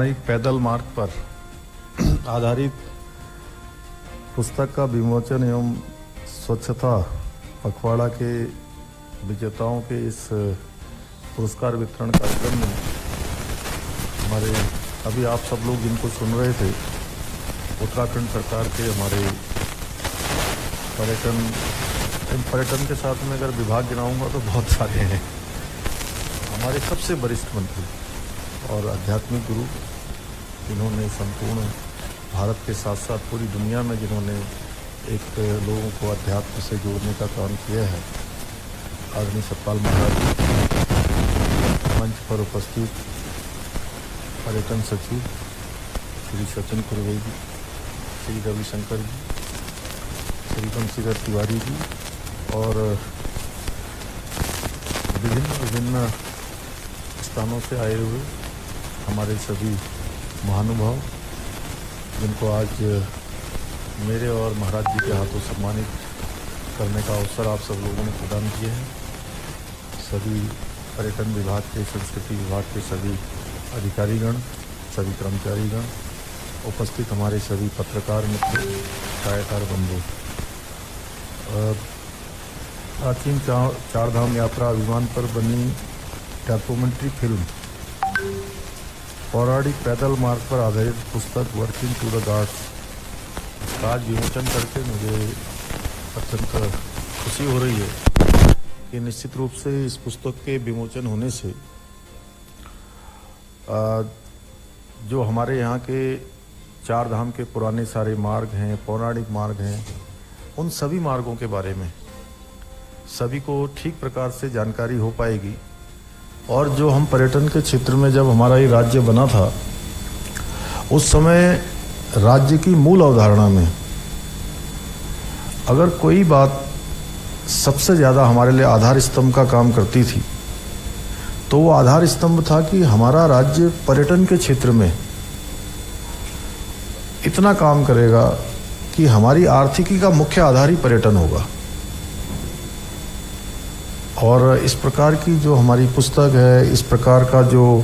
पौराणिक पैदल मार्ग पर आधारित पुस्तक का विमोचन एवं स्वच्छता पखवाड़ा के विजेताओं के इस पुरस्कार वितरण कार्यक्रम में हमारे अभी आप सब लोग जिनको सुन रहे थे, उत्तराखंड सरकार के हमारे पर्यटन के साथ में अगर विभाग गिनाऊंगा तो बहुत सारे हैं। हमारे सबसे वरिष्ठ मंत्री और आध्यात्मिक गुरु, जिन्होंने संपूर्ण भारत के साथ साथ पूरी दुनिया में जिन्होंने एक लोगों को अध्यात्म से जोड़ने का काम किया है, आदरणीय सतपाल महाराज मंच पर उपस्थित पर्यटन सचिव श्री सचिन कुरवे जी, श्री रविशंकर जी, श्री बंशीधर तिवारी जी और विभिन्न स्थानों से आए हुए हमारे सभी महानुभाव, जिनको आज मेरे और महाराज जी के हाथों सम्मानित करने का अवसर आप सब लोगों ने प्रदान किया है। सभी पर्यटन विभाग के, संस्कृति विभाग के सभी अधिकारीगण, सभी कर्मचारीगण, उपस्थित हमारे सभी पत्रकार मित्र, छायाकार बंधु, प्राचीन चार धाम यात्रा अभिमान पर बनी डॉक्यूमेंट्री फिल्म पौराणिक पैदल मार्ग पर आधारित पुस्तक वर्किंग टू द गॉड्स का आज विमोचन करके मुझे अत्यंत खुशी हो रही है कि निश्चित रूप से इस पुस्तक के विमोचन होने से जो हमारे यहाँ के चार धाम के पुराने सारे मार्ग हैं, पौराणिक मार्ग हैं, उन सभी मार्गों के बारे में सभी को ठीक प्रकार से जानकारी हो पाएगी। और जो हम पर्यटन के क्षेत्र में जब हमारा ये राज्य बना था, उस समय राज्य की मूल अवधारणा में अगर कोई बात सबसे ज़्यादा हमारे लिए आधार स्तंभ का काम करती थी, तो वो आधार स्तंभ था कि हमारा राज्य पर्यटन के क्षेत्र में इतना काम करेगा कि हमारी आर्थिकी का मुख्य आधार ही पर्यटन होगा। और इस प्रकार की जो हमारी पुस्तक है, इस प्रकार का जो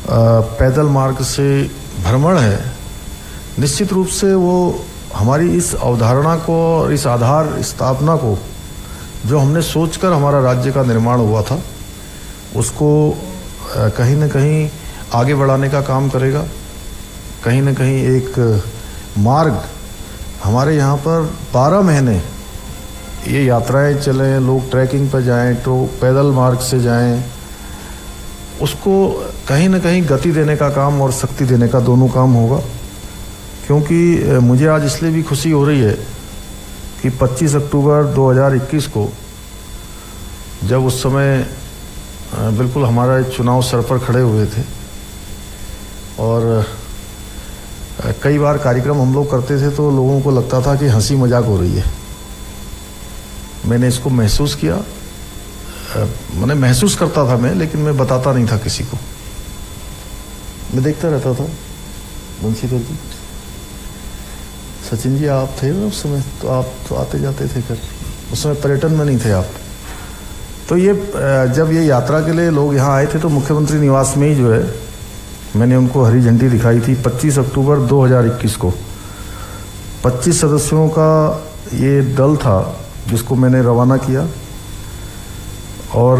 पैदल मार्ग से भ्रमण है, निश्चित रूप से वो हमारी इस अवधारणा को और इस आधार स्थापना को जो हमने सोचकर हमारा राज्य का निर्माण हुआ था, उसको कहीं न कहीं आगे बढ़ाने का काम करेगा। कहीं न कहीं एक मार्ग हमारे यहाँ पर 12 महीने ये यात्राएं चलें, लोग ट्रैकिंग पर जाएं तो पैदल मार्ग से जाएं, उसको कहीं न कहीं गति देने का काम और शक्ति देने का दोनों काम होगा। क्योंकि मुझे आज इसलिए भी खुशी हो रही है कि 25 अक्टूबर 2021 को जब उस समय बिल्कुल हमारा चुनाव सर पर खड़े हुए थे और कई बार कार्यक्रम हम लोग करते थे तो लोगों को लगता था कि हंसी मजाक हो रही है। मैंने इसको महसूस किया, मैंने महसूस करता था मैं, लेकिन मैं बताता नहीं था किसी को। मैं देखता रहता था। बंशीधर जी, सचिन जी आप थे ना उस समय, तो आप तो आते जाते थे घर, उस समय पर्यटन में नहीं थे आप। तो ये जब ये यात्रा के लिए लोग यहाँ आए थे तो मुख्यमंत्री निवास में ही जो है मैंने उनको हरी झंडी दिखाई थी 25 अक्टूबर 2021 को। 25 सदस्यों का ये दल था जिसको मैंने रवाना किया और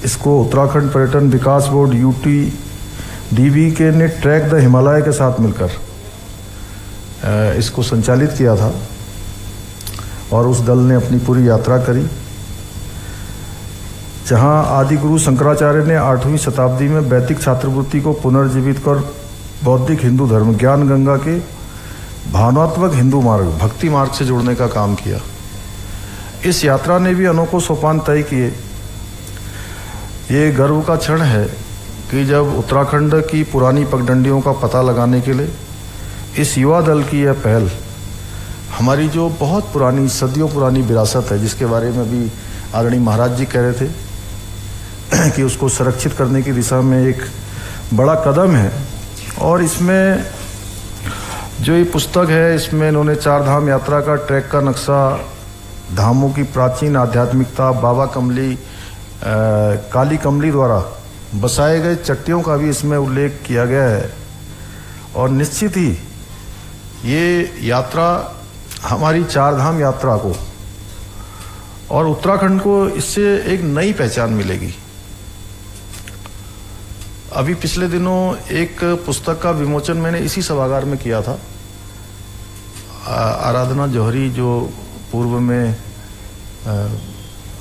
इसको उत्तराखंड पर्यटन विकास बोर्ड UTDB के ने ट्रैक द हिमालय के साथ मिलकर इसको संचालित किया था और उस दल ने अपनी पूरी यात्रा करी, जहां आदि गुरु शंकराचार्य ने 8वीं शताब्दी में वैदिक छात्रवृत्ति को पुनर्जीवित कर बौद्धिक हिंदू धर्म ज्ञान गंगा के भावनात्मक हिंदू मार्ग, भक्ति मार्ग से जोड़ने का काम किया। इस यात्रा ने भी अनोखों सोपान तय किए। ये गर्व का क्षण है कि जब उत्तराखंड की पुरानी पगडंडियों का पता लगाने के लिए इस युवा दल की यह पहल, हमारी जो बहुत पुरानी सदियों पुरानी विरासत है, जिसके बारे में भी आदरणीय महाराज जी कह रहे थे कि उसको संरक्षित करने की दिशा में एक बड़ा कदम है। और इसमें जो ये पुस्तक है, इसमें इन्होंने चार धाम यात्रा का ट्रैक का नक्शा, धामों की प्राचीन आध्यात्मिकता, बाबा कमली काली कमली द्वारा बसाए गए चट्टियों का भी इसमें उल्लेख किया गया है। और निश्चित ही ये यात्रा हमारी चारधाम यात्रा को और उत्तराखंड को इससे एक नई पहचान मिलेगी। अभी पिछले दिनों एक पुस्तक का विमोचन मैंने इसी सभागार में किया था। आराधना जौहरी जो पूर्व में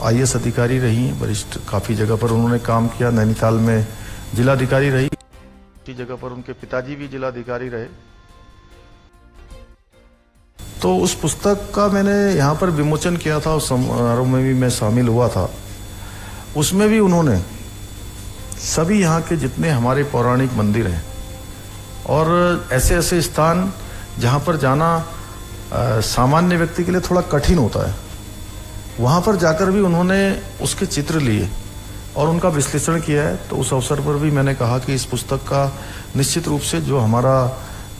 IAS अधिकारी रही, वरिष्ठ काफ़ी जगह पर उन्होंने काम किया। नैनीताल में जिलाधिकारी रही, उसी जगह पर उनके पिताजी भी जिलाधिकारी रहे। तो उस पुस्तक का मैंने यहाँ पर विमोचन किया था, उस समारोह में भी मैं शामिल हुआ था। उसमें भी उन्होंने सभी यहाँ के जितने हमारे पौराणिक मंदिर हैं और ऐसे ऐसे स्थान जहाँ पर जाना सामान्य व्यक्ति के लिए थोड़ा कठिन होता है, वहाँ पर जाकर भी उन्होंने उसके चित्र लिए और उनका विश्लेषण किया है। तो उस अवसर पर भी मैंने कहा कि इस पुस्तक का निश्चित रूप से जो हमारा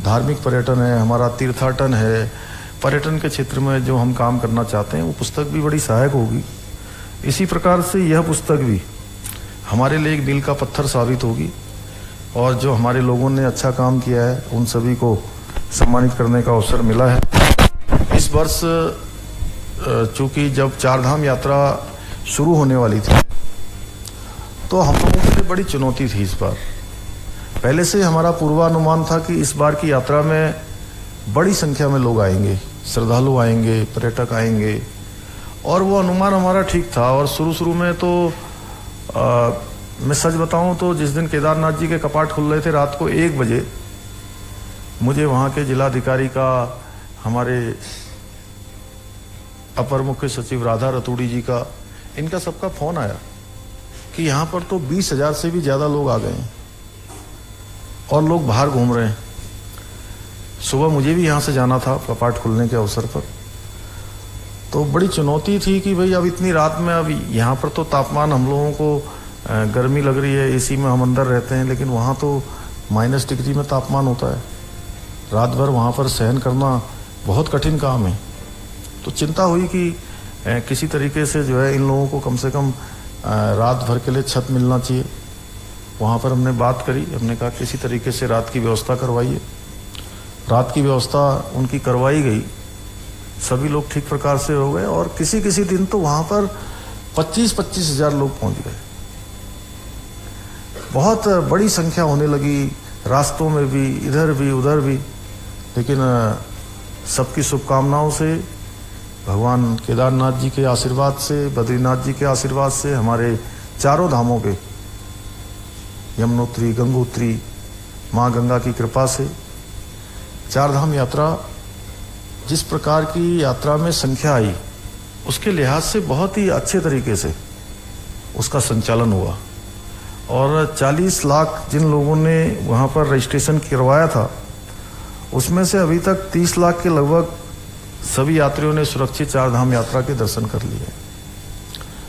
धार्मिक पर्यटन है, हमारा तीर्थाटन है, पर्यटन के क्षेत्र में जो हम काम करना चाहते हैं, वो पुस्तक भी बड़ी सहायक होगी। इसी प्रकार से यह पुस्तक भी हमारे लिए एक मील का पत्थर साबित होगी और जो हमारे लोगों ने अच्छा काम किया है उन सभी को सम्मानित करने का अवसर मिला है। इस वर्ष चूंकि जब चारधाम यात्रा शुरू होने वाली थी तो हम लोगों के लिए बड़ी चुनौती थी। इस बार पहले से हमारा पूर्वानुमान था कि इस बार की यात्रा में बड़ी संख्या में लोग आएंगे, श्रद्धालु आएंगे, पर्यटक आएंगे, और वो अनुमान हमारा ठीक था। और शुरू में तो मैं सच बताऊं तो जिस दिन केदारनाथ जी के कपाट खुल रहे थे रात को 1 बजे, मुझे वहाँ के जिलाधिकारी का, हमारे अपर मुख्य सचिव राधा रतूड़ी जी का, इनका सबका फोन आया कि यहाँ पर तो 20,000 से भी ज़्यादा लोग आ गए हैं और लोग बाहर घूम रहे हैं। सुबह मुझे भी यहाँ से जाना था कपाट खुलने के अवसर पर, तो बड़ी चुनौती थी कि भाई अब इतनी रात में, अब यहाँ पर तो तापमान हम लोगों को गर्मी लग रही है, AC में हम अंदर रहते हैं, लेकिन वहाँ तो -, डिग्री में तापमान होता है। रात भर वहाँ पर सहन करना बहुत कठिन काम है। तो चिंता हुई कि किसी तरीके से जो है इन लोगों को कम से कम रात भर के लिए छत मिलना चाहिए। वहाँ पर हमने बात करी, हमने कहा किसी तरीके से रात की व्यवस्था करवाइए। रात की व्यवस्था उनकी करवाई गई, सभी लोग ठीक प्रकार से हो गए और किसी किसी दिन तो वहाँ पर 25-25 हज़ार लोग पहुँच गए। बहुत बड़ी संख्या होने लगी, रास्तों में भी, इधर भी उधर भी। लेकिन सबकी शुभकामनाओं से, भगवान केदारनाथ जी के आशीर्वाद से, बद्रीनाथ जी के आशीर्वाद से, हमारे चारों धामों के, यमुनोत्री, गंगोत्री, माँ गंगा की कृपा से चारधाम यात्रा जिस प्रकार की यात्रा में संख्या आई, उसके लिहाज से बहुत ही अच्छे तरीके से उसका संचालन हुआ। और 40 लाख जिन लोगों ने वहाँ पर रजिस्ट्रेशन करवाया था, उसमें से अभी तक 30 लाख के लगभग सभी यात्रियों ने सुरक्षित चारधाम यात्रा के दर्शन कर लिए,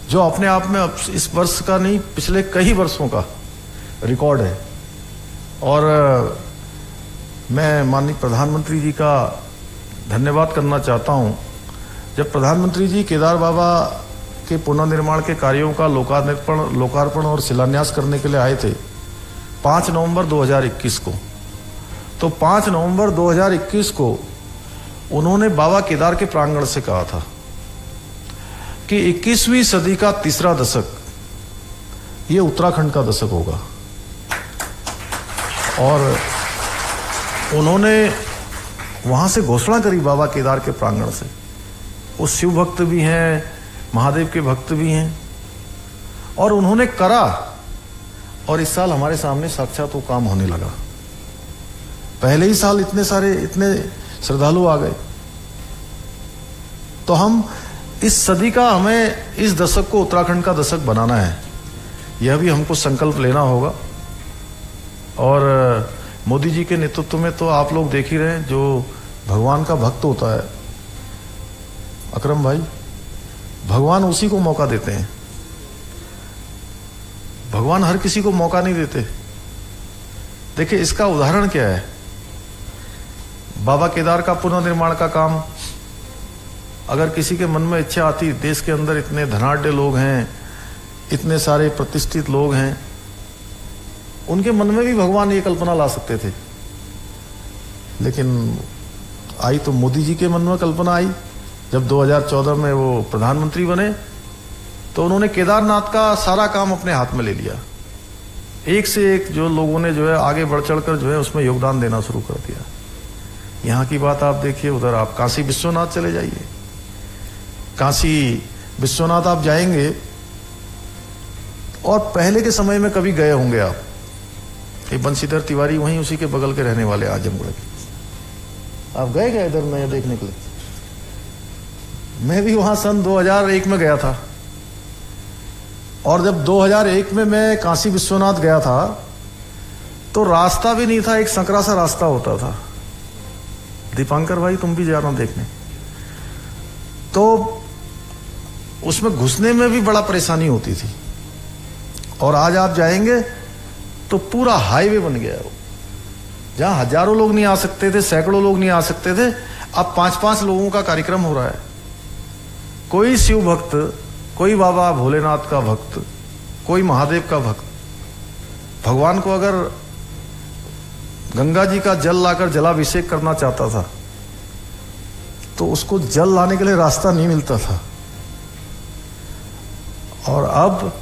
जो अपने आप में अब इस वर्ष का नहीं, पिछले कई वर्षों का रिकॉर्ड है। और मैं माननीय प्रधानमंत्री जी का धन्यवाद करना चाहता हूँ। जब प्रधानमंत्री जी केदार बाबा के पुनर्निर्माण के कार्यों का लोकार्पण और शिलान्यास करने के लिए आए थे 5 नवंबर 2021 को, तो 5 नवंबर 2021 को उन्होंने बाबा केदार के प्रांगण से कहा था कि 21वीं सदी का तीसरा दशक ये उत्तराखंड का दशक होगा। और उन्होंने वहां से घोषणा करी बाबा केदार के प्रांगण से। वो शिव भक्त भी हैं, महादेव के भक्त भी हैं, और उन्होंने करा। और इस साल हमारे सामने साक्षात वो काम होने लगा। पहले ही साल इतने श्रद्धालु आ गए। तो हम इस सदी का, हमें इस दशक को उत्तराखंड का दशक बनाना है, यह भी हमको संकल्प लेना होगा। और मोदी जी के नेतृत्व में तो आप लोग देख ही रहे हैं, जो भगवान का भक्त होता है अकरम भाई, भगवान उसी को मौका देते हैं। भगवान हर किसी को मौका नहीं देते। देखिए इसका उदाहरण क्या है, बाबा केदार का पुनर्निर्माण का काम, अगर किसी के मन में इच्छा आती, देश के अंदर इतने धनाढ्य लोग हैं, इतने सारे प्रतिष्ठित लोग हैं, उनके मन में भी भगवान ये कल्पना ला सकते थे, लेकिन आई तो मोदी जी के मन में कल्पना आई। जब 2014 में वो प्रधानमंत्री बने तो उन्होंने केदारनाथ का सारा काम अपने हाथ में ले लिया। एक से एक जो लोगों ने जो है आगे बढ़ चढ़कर जो है उसमें योगदान देना शुरू कर दिया। यहाँ की बात आप देखिए, उधर आप काशी विश्वनाथ चले जाइए, काशी विश्वनाथ आप जाएंगे और पहले के समय में कभी गए होंगे आप, ये बंशीधर तिवारी वहीं उसी के बगल के रहने वाले आजमगढ़ के, आप गए क्या इधर मैं देखने के लिए? मैं भी वहां सन 2001 में गया था, और जब 2001 में मैं काशी विश्वनाथ गया था तो रास्ता भी नहीं था, एक संकरा सा रास्ता होता था। दीपांकर भाई तुम भी जा रहा हो देखने, तो उसमें घुसने में भी बड़ा परेशानी होती थी। और आज आप जाएंगे तो पूरा हाईवे बन गया है, जहां हजारों लोग नहीं आ सकते थे, सैकड़ों लोग नहीं आ सकते थे, अब 5-5 लोगों का कार्यक्रम हो रहा है। कोई शिव भक्त, कोई बाबा भोलेनाथ का भक्त, कोई महादेव का भक्त भगवान को अगर गंगा जी का जल लाकर जलाभिषेक करना चाहता था तो उसको जल लाने के लिए रास्ता नहीं मिलता था। और अब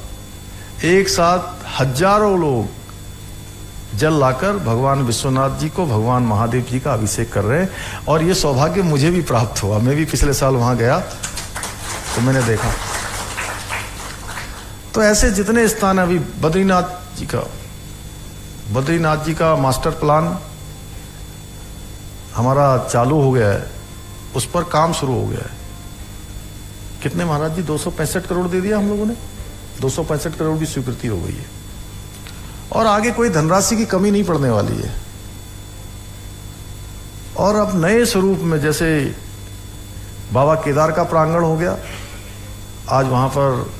एक साथ हजारों लोग जल लाकर भगवान विश्वनाथ जी को, भगवान महादेव जी का अभिषेक कर रहे हैं। और ये सौभाग्य मुझे भी प्राप्त हुआ, मैं भी पिछले साल वहां गया तो मैंने देखा। तो ऐसे जितने स्थान है, अभी बद्रीनाथ जी का मास्टर प्लान हमारा चालू हो गया है, उस पर काम शुरू हो गया है। कितने महाराज जी, 265 करोड़ दे दिया हम लोगों ने, 265 करोड़ की स्वीकृति हो गई है, और आगे कोई धनराशि की कमी नहीं पड़ने वाली है। और अब नए स्वरूप में, जैसे बाबा केदार का प्रांगण हो गया, आज वहां पर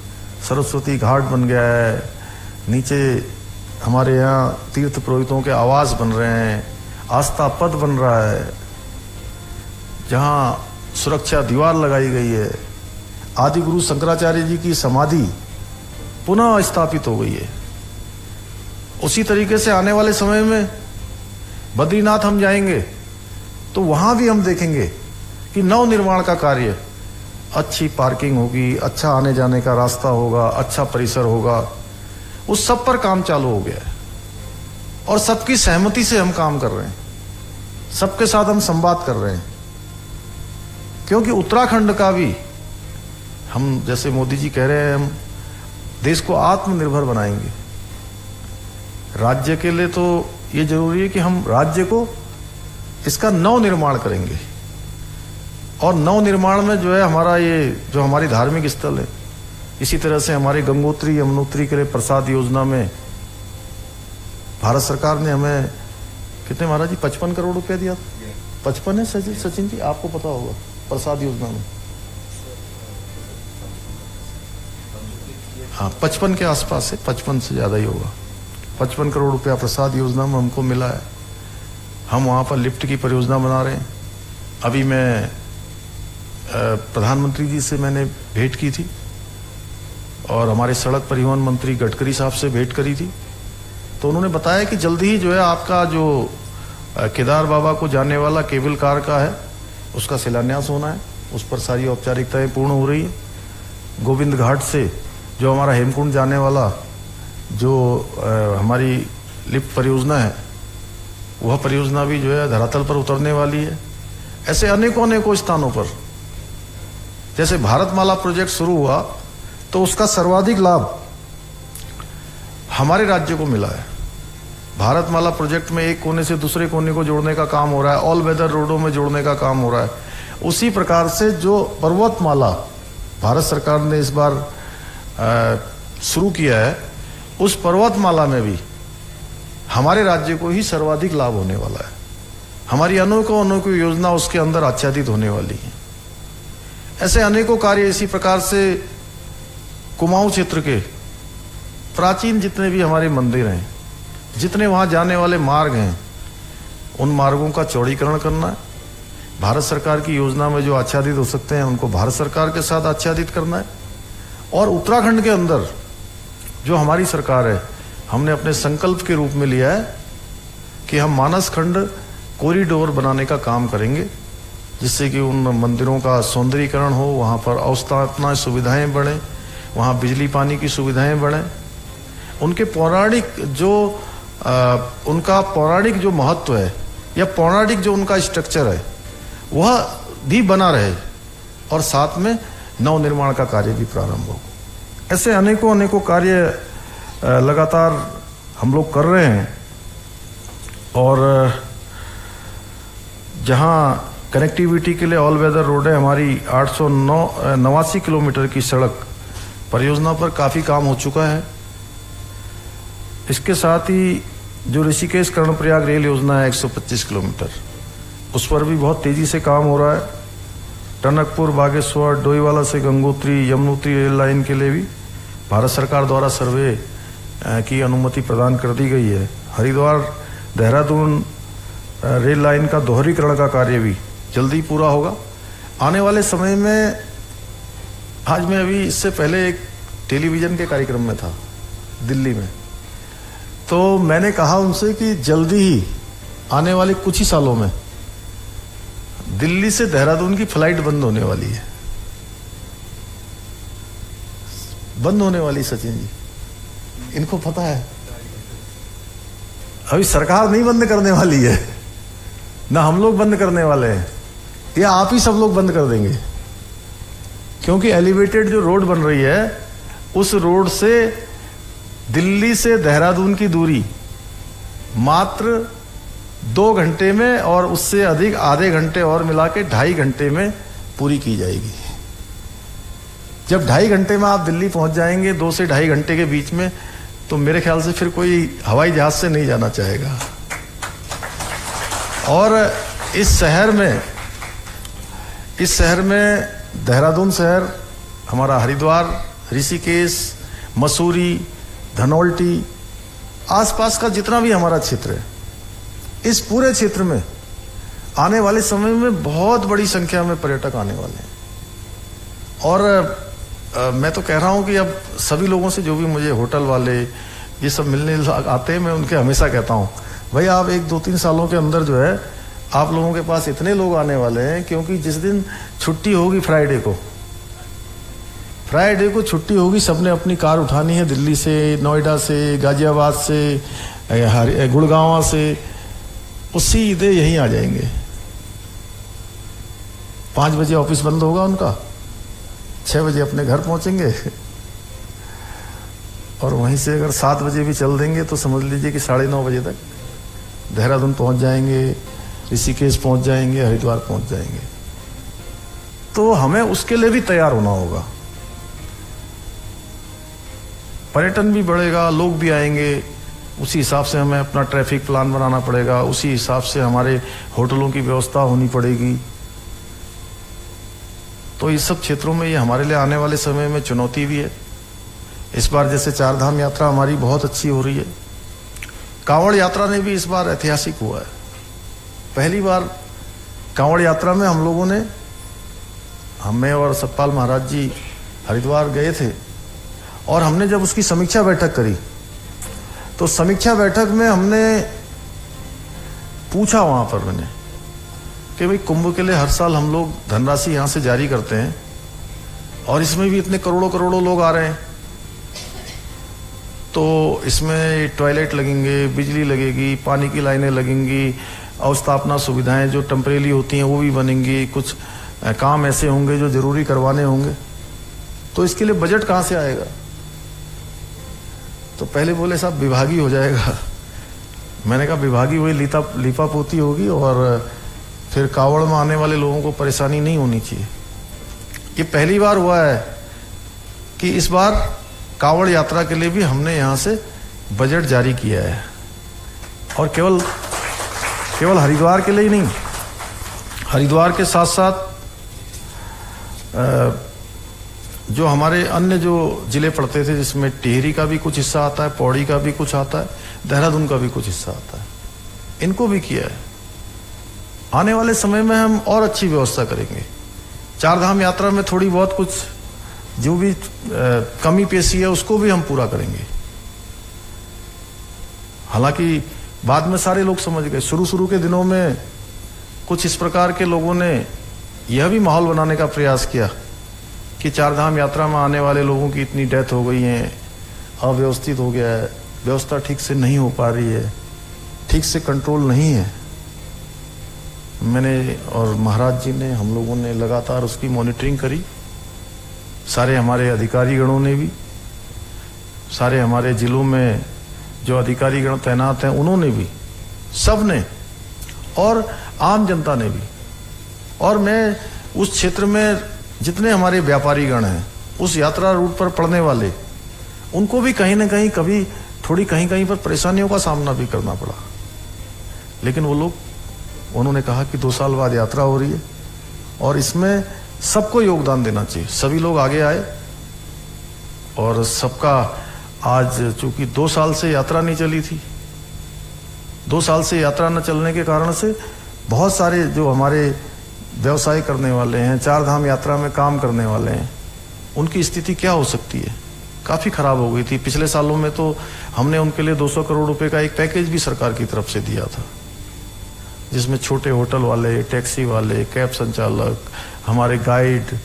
सरस्वती घाट बन गया है, नीचे हमारे यहाँ तीर्थ पुरोहितों के आवास बन रहे हैं, आस्था पथ बन रहा है, जहां सुरक्षा दीवार लगाई गई है, आदि गुरु शंकराचार्य जी की समाधि पुनः स्थापित हो गई है। उसी तरीके से आने वाले समय में बद्रीनाथ हम जाएंगे तो वहां भी हम देखेंगे कि नव निर्माण का कार्य, अच्छी पार्किंग होगी, अच्छा आने जाने का रास्ता होगा, अच्छा परिसर होगा, उस सब पर काम चालू हो गया है। और सबकी सहमति से हम काम कर रहे हैं, सबके साथ हम संवाद कर रहे हैं, क्योंकि उत्तराखंड का भी हम, जैसे मोदी जी कह रहे हैं, हम देश को आत्मनिर्भर बनाएंगे। राज्य के लिए तो ये जरूरी है कि हम राज्य को, इसका नव निर्माण करेंगे। और नव निर्माण में जो है हमारा ये जो हमारी धार्मिक स्थल है, इसी तरह से हमारे गंगोत्री यमुनोत्री के लिए प्रसाद योजना में भारत सरकार ने हमें कितने महाराज जी, 55 करोड़ रुपया दिया। 55 है सचिन जी, आपको पता होगा, प्रसाद योजना में। हाँ, 55 के आसपास है, 55 से ज्यादा ही होगा। 55 करोड़ रुपया प्रसाद योजना में हमको मिला है। हम वहां पर लिफ्ट की परियोजना बना रहे हैं। अभी मैं प्रधानमंत्री जी से मैंने भेंट की थी, और हमारे सड़क परिवहन मंत्री गडकरी साहब से भेंट करी थी, तो उन्होंने बताया कि जल्दी ही जो है आपका जो केदार बाबा को जाने वाला केबल कार का है, उसका शिलान्यास होना है। उस पर सारी औपचारिकताएं पूर्ण हो रही है। गोविंद घाट से जो हमारा हेमकुंड जाने वाला जो हमारी लिफ्ट परियोजना है, वह परियोजना भी जो है धरातल पर उतरने वाली है। ऐसे अनेकों स्थानों पर, जैसे भारतमाला प्रोजेक्ट शुरू हुआ तो उसका सर्वाधिक लाभ हमारे राज्य को मिला है। भारतमाला प्रोजेक्ट में एक कोने से दूसरे कोने को जोड़ने का काम हो रहा है, ऑल वेदर रोडों में जोड़ने का काम हो रहा है। उसी प्रकार से जो पर्वतमाला भारत सरकार ने इस बार शुरू किया है, उस पर्वतमाला में भी हमारे राज्य को ही सर्वाधिक लाभ होने वाला है। हमारी अनेकों योजना उसके अंदर आच्छादित होने वाली है। ऐसे अनेकों कार्य इसी प्रकार से कुमाऊं क्षेत्र के प्राचीन जितने भी हमारे मंदिर हैं, जितने वहां जाने वाले मार्ग हैं, उन मार्गों का चौड़ीकरण करना है। भारत सरकार की योजना में जो आच्छादित हो सकते हैं उनको भारत सरकार के साथ आच्छादित करना है। और उत्तराखंड के अंदर जो हमारी सरकार है, हमने अपने संकल्प के रूप में लिया है कि हम मानस खंड कॉरिडोर बनाने का काम करेंगे, जिससे कि उन मंदिरों का सौंदर्यीकरण हो, वहाँ पर अवस्थापना सुविधाएं बढ़े, वहाँ बिजली पानी की सुविधाएं बढ़े, उनके पौराणिक जो उनका पौराणिक जो महत्व है या पौराणिक जो उनका स्ट्रक्चर है वह भी बना रहे, और साथ में नवनिर्माण का कार्य भी प्रारंभ हो। ऐसे अनेकों कार्य लगातार हम लोग कर रहे हैं। और जहां कनेक्टिविटी के लिए ऑल वेदर रोड है, हमारी 889 किलोमीटर की सड़क परियोजना पर काफ़ी काम हो चुका है। इसके साथ ही जो ऋषिकेश कर्णप्रयाग रेल योजना है 125 किलोमीटर, उस पर भी बहुत तेज़ी से काम हो रहा है। टनकपुर, बागेश्वर, डोईवाला से गंगोत्री, यमुनोत्री रेल लाइन के लिए भी भारत सरकार द्वारा सर्वे की अनुमति प्रदान कर दी गई है। हरिद्वार देहरादून रेल लाइन का दोहरीकरण का कार्य भी जल्दी पूरा होगा। आने वाले समय में, आज मैं अभी इससे पहले एक टेलीविज़न के कार्यक्रम में था दिल्ली में, तो मैंने कहा उनसे कि जल्दी ही आने वाले कुछ ही सालों में दिल्ली से देहरादून की फ्लाइट बंद होने वाली है। बंद होने वाली, सचिन जी, इनको पता है। अभी सरकार नहीं बंद करने वाली है, ना हम लोग बंद करने वाले हैं, या आप ही सब लोग बंद कर देंगे, क्योंकि एलिवेटेड जो रोड बन रही है उस रोड से दिल्ली से देहरादून की दूरी मात्र 2 घंटे में, और उससे अधिक आधे घंटे और मिला के 2.5 घंटे में पूरी की जाएगी। जब 2.5 घंटे में आप दिल्ली पहुंच जाएंगे, 2 से 2.5 घंटे के बीच में, तो मेरे ख्याल से फिर कोई हवाई जहाज से नहीं जाना चाहेगा। और इस शहर में देहरादून शहर, हमारा हरिद्वार, ऋषिकेश, मसूरी, धनौल्टी, आसपास का जितना भी हमारा क्षेत्र है, इस पूरे क्षेत्र में आने वाले समय में बहुत बड़ी संख्या में पर्यटक आने वाले हैं। और मैं तो कह रहा हूं कि अब सभी लोगों से, जो भी मुझे होटल वाले ये सब मिलने आते हैं, मैं उनके हमेशा कहता हूं, भाई आप 1-2-3 सालों के अंदर जो है आप लोगों के पास इतने लोग आने वाले हैं, क्योंकि जिस दिन छुट्टी होगी फ्राइडे को छुट्टी होगी, सबने अपनी कार उठानी है दिल्ली से, नोएडा से, गाजियाबाद से, गुड़गांव से, वो सीधे यहीं आ जाएंगे। 5 बजे ऑफिस बंद होगा उनका, 6 बजे अपने घर पहुंचेंगे, और वहीं से अगर 7 बजे भी चल देंगे तो समझ लीजिए कि 9:30 बजे तक देहरादून पहुंच जाएंगे, ऋषिकेश पहुंच जाएंगे, हरिद्वार पहुंच जाएंगे। तो हमें उसके लिए भी तैयार होना होगा। पर्यटन भी बढ़ेगा, लोग भी आएंगे, उसी हिसाब से हमें अपना ट्रैफिक प्लान बनाना पड़ेगा, उसी हिसाब से हमारे होटलों की व्यवस्था होनी पड़ेगी। तो इस सब क्षेत्रों में ये हमारे लिए आने वाले समय में चुनौती भी है। इस बार जैसे 4 धाम यात्रा हमारी बहुत अच्छी हो रही है, कांवड़ यात्रा ने भी इस बार ऐतिहासिक हुआ है। पहली बार कांवड़ यात्रा में हम लोगों ने, हमें और सतपाल महाराज जी हरिद्वार गए थे, और हमने जब उसकी समीक्षा बैठक करी, तो समीक्षा बैठक में हमने पूछा वहां पर मैंने कि भाई कुंभ के लिए हर साल हम लोग धनराशि यहां से जारी करते हैं, और इसमें भी इतने करोड़ों लोग आ रहे हैं, तो इसमें टॉयलेट लगेंगे, बिजली लगेगी, पानी की लाइनें लगेंगी, अवस्थापना सुविधाएं जो टेम्परेरी होती हैं वो भी बनेंगी, कुछ काम ऐसे होंगे जो जरूरी करवाने होंगे, तो इसके लिए बजट कहाँ से आएगा? तो पहले बोले साहब विभागी हो जाएगा। मैंने कहा विभागी वही लीपा पोती होगी, और फिर कावड़ में आने वाले लोगों को परेशानी नहीं होनी चाहिए। ये पहली बार हुआ है कि इस बार कावड़ यात्रा के लिए भी हमने यहाँ से बजट जारी किया है, और केवल हरिद्वार के लिए ही नहीं, हरिद्वार के साथ साथ जो हमारे अन्य जो जिले पड़ते थे, जिसमें टिहरी का भी कुछ हिस्सा आता है, पौड़ी का भी कुछ आता है, देहरादून का भी कुछ हिस्सा आता है, इनको भी किया है। आने वाले समय में हम और अच्छी व्यवस्था करेंगे। 4 धाम यात्रा में थोड़ी बहुत कुछ जो भी कमी पेशी है उसको भी हम पूरा करेंगे। हालांकि बाद में सारे लोग समझ गए। शुरू के दिनों में कुछ इस प्रकार के लोगों ने यह भी माहौल बनाने का प्रयास किया कि चारधाम यात्रा में आने वाले लोगों की इतनी डेथ हो गई है, अव्यवस्थित हो गया है, व्यवस्था ठीक से नहीं हो पा रही है, ठीक से कंट्रोल नहीं है। मैंने और महाराज जी ने, हम लोगों ने लगातार उसकी मॉनिटरिंग करी, सारे हमारे अधिकारी गणों ने भी, सारे हमारे जिलों में जो अधिकारी गण तैनात हैं उन्होंने भी, सब ने, और आम जनता ने भी। और मैं उस क्षेत्र में जितने हमारे व्यापारी गण हैं, उस यात्रा रूट पर पड़ने वाले, उनको भी कहीं ना कहीं कभी थोड़ी कहीं पर परेशानियों का सामना भी करना पड़ा। लेकिन वो लोग, उन्होंने कहा कि 2 साल बाद यात्रा हो रही है और इसमें सबको योगदान देना चाहिए। सभी लोग आगे आए और सबका, आज चूंकि 2 साल से यात्रा नहीं चली थी, 2 साल से यात्रा न चलने के कारण से बहुत सारे जो हमारे व्यवसाय करने वाले हैं, चारधाम यात्रा में काम करने वाले हैं, उनकी स्थिति क्या हो सकती है, काफी खराब हो गई थी। पिछले सालों में तो हमने उनके लिए 200 करोड़ रुपए का एक पैकेज भी सरकार की तरफ से दिया था, जिसमें छोटे होटल वाले, टैक्सी वाले, कैब संचालक, हमारे गाइड,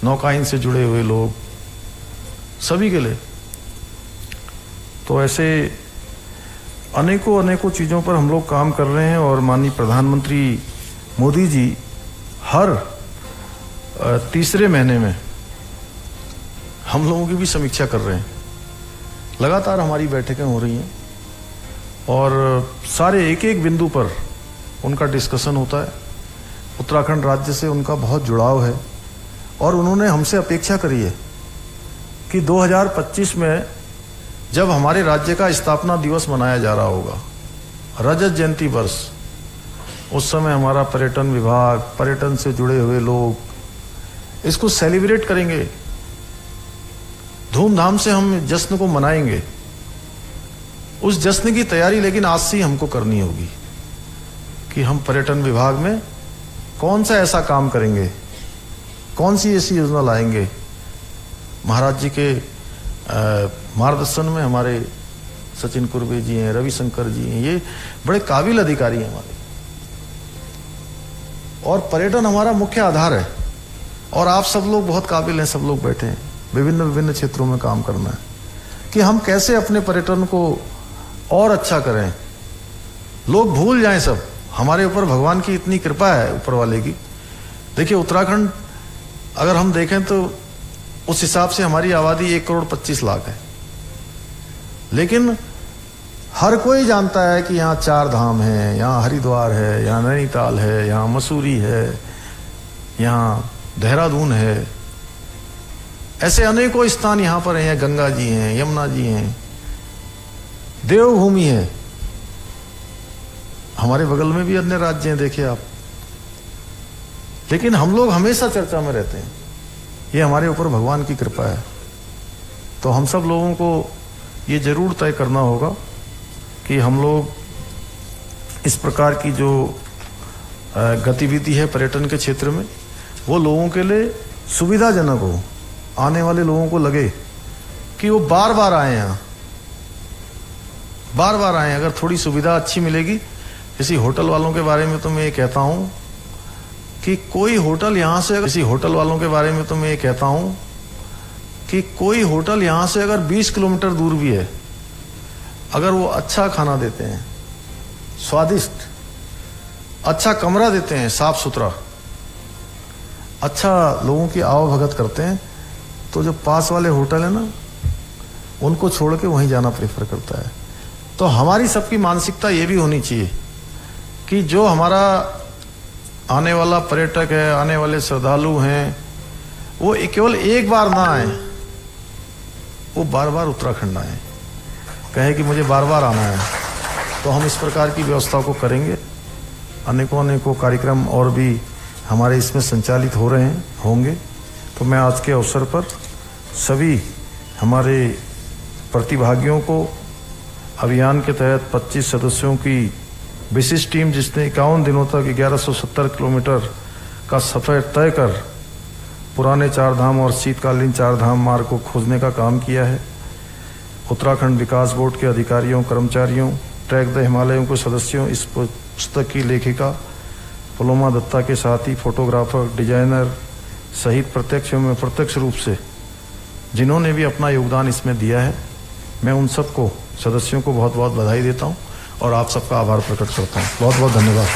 नौकायन से जुड़े हुए लोग, सभी के लिए। तो ऐसे अनेकों चीजों पर हम लोग काम कर रहे हैं। और माननीय प्रधानमंत्री मोदी जी हर तीसरे महीने में हम लोगों की भी समीक्षा कर रहे हैं। लगातार हमारी बैठकें हो रही हैं और सारे एक बिंदु पर उनका डिस्कशन होता है। उत्तराखंड राज्य से उनका बहुत जुड़ाव है और उन्होंने हमसे अपेक्षा करी है कि 2025 में जब हमारे राज्य का स्थापना दिवस मनाया जा रहा होगा, रजत जयंती वर्ष, उस समय हमारा पर्यटन विभाग, पर्यटन से जुड़े हुए लोग इसको सेलिब्रेट करेंगे, धूमधाम से हम जश्न को मनाएंगे। उस जश्न की तैयारी लेकिन आज से ही हमको करनी होगी कि हम पर्यटन विभाग में कौन सा ऐसा काम करेंगे, कौन सी ऐसी योजना लाएंगे। महाराज जी के मार्गदर्शन में हमारे सचिन कुर्बे जी हैं, रविशंकर जी हैं, ये बड़े काबिल अधिकारी हैं हमारे। और पर्यटन हमारा मुख्य आधार है और आप सब लोग बहुत काबिल हैं, सब लोग बैठे हैं, विभिन्न क्षेत्रों में काम करना है कि हम कैसे अपने पर्यटन को और अच्छा करें। लोग भूल जाएं सब, हमारे ऊपर भगवान की इतनी कृपा है, ऊपर वाले की। देखिए उत्तराखंड अगर हम देखें तो उस हिसाब से हमारी आबादी 1,25,00,000 है, लेकिन हर कोई जानता है कि यहाँ 4 धाम है, यहाँ हरिद्वार है, यहाँ नैनीताल है, यहाँ मसूरी है, यहाँ देहरादून है, ऐसे अनेकों स्थान यहाँ पर हैं। गंगा जी हैं, यमुना जी हैं, देवभूमि है। हमारे बगल में भी अन्य राज्य हैं, देखिए आप। लेकिन हम लोग हमेशा चर्चा में रहते हैं, ये हमारे ऊपर भगवान की कृपा है। तो हम सब लोगों को ये जरूर तय करना होगा कि हम लोग इस प्रकार की जो गतिविधि है पर्यटन के क्षेत्र में, वो लोगों के लिए सुविधाजनक हो, आने वाले लोगों को लगे कि वो बार बार आए यहाँ, बार बार आए। अगर थोड़ी सुविधा अच्छी मिलेगी, किसी होटल वालों के बारे में तो मैं ये कहता हूँ कि कोई होटल यहाँ से, किसी होटल वालों के बारे में तो मैं ये कहता हूँ कि कोई होटल यहाँ से अगर 20 किलोमीटर दूर भी है, अगर वो अच्छा खाना देते हैं, स्वादिष्ट, अच्छा कमरा देते हैं, साफ सुथरा, अच्छा लोगों की आवभगत करते हैं, तो जो पास वाले होटल है ना, उनको छोड़ के वहीं जाना प्रेफर करता है। तो हमारी सबकी मानसिकता ये भी होनी चाहिए कि जो हमारा आने वाला पर्यटक है, आने वाले श्रद्धालु हैं, वो केवल एक बार ना आए, वो बार बार उत्तराखंड आए, कहे कि मुझे बार बार आना है। तो हम इस प्रकार की व्यवस्था को करेंगे। अनेकों कार्यक्रम और भी हमारे इसमें संचालित हो रहे हैं, होंगे। तो मैं आज के अवसर पर सभी हमारे प्रतिभागियों को, अभियान के तहत 25 सदस्यों की विशिष्ट टीम, जिसने 51 दिनों तक 1170 किलोमीटर का सफर तय कर पुराने 4 धाम और शीतकालीन 4 धाम मार्ग को खोजने का काम किया है, उत्तराखंड विकास बोर्ड के अधिकारियों, कर्मचारियों, ट्रैक द हिमालयों के सदस्यों, इस पुस्तक की लेखिका पलोमा दत्ता के साथ ही फोटोग्राफर, डिजाइनर सहित प्रत्यक्ष एवं अप्रत्यक्ष रूप से जिन्होंने भी अपना योगदान इसमें दिया है, मैं उन सबको, सदस्यों को बहुत बहुत बधाई देता हूं और आप सबका आभार प्रकट करता हूं। बहुत बहुत धन्यवाद।